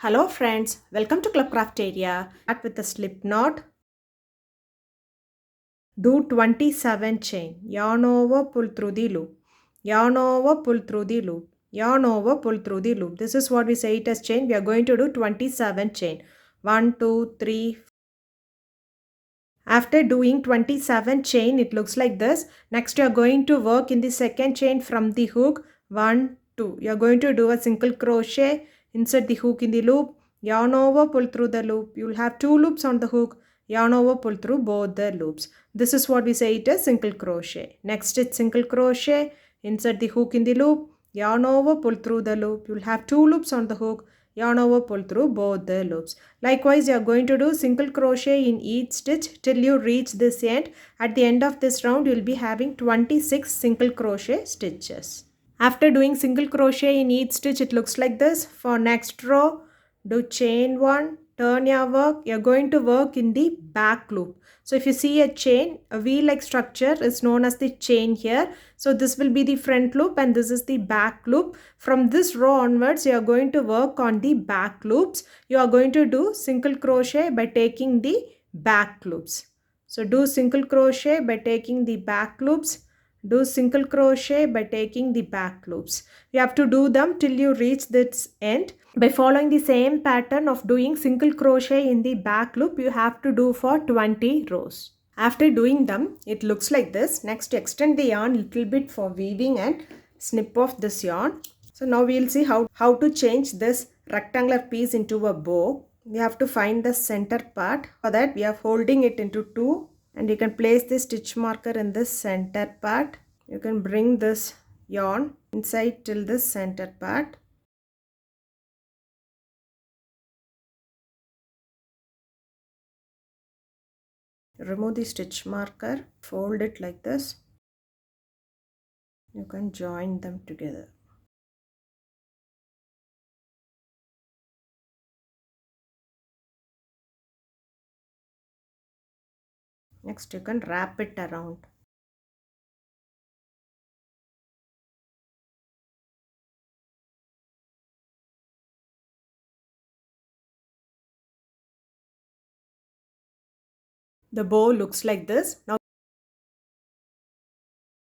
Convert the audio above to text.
Hello friends, welcome to Club Crafteria. Start with a slip knot. Do 27 chain. Yarn over, pull through the loop. Yarn over, pull through the loop. Yarn over, pull through the loop. This is what we say it as chain. We are going to do 27 chain. 1, 2, 3. After doing 27 chain, it looks like this. Next, you are going to work in the second chain from the hook. 1, 2. You are going to do a single crochet. Insert the hook in the loop. Yarn over, pull through the loop. You will have 2 loops on the hook. Yarn over, pull through both the loops. This is what we say it as single crochet. Next, it's single crochet. Insert the hook in the loop. Yarn over, pull through the loop. You will have 2 loops on the hook. Yarn over, pull through both the loops. Likewise, you are going to do single crochet in each stitch till you reach this end. At the end of this round, you will be having 26 single crochet stitches. After doing single crochet in each stitch, it looks like this. For next row, do chain 1, turn your work. You're going to work in the back loop. So if you see a chain, a wheel-like structure is known as the chain here. So this will be the front loop and this is the back loop. From this row onwards, you are going to work on the back loops. You are going to do single crochet by taking the back loops. So do single crochet by taking the back loops. Do single crochet by taking the back loops. You have to do them till you reach this end. By following the same pattern of doing single crochet in the back loop, you have to do for 20 rows. After doing them, it looks like this. Next, extend the yarn a little bit for weaving and snip off this yarn. So now we will see how to change this rectangular piece into a bow. We have to find the center part. For that, we are folding it into two. And you can place the stitch marker in this center part. You can bring this yarn inside till this center part. Remove the stitch marker, fold it like this. You can join them together. Next, you can wrap it around. The bow looks like this. Now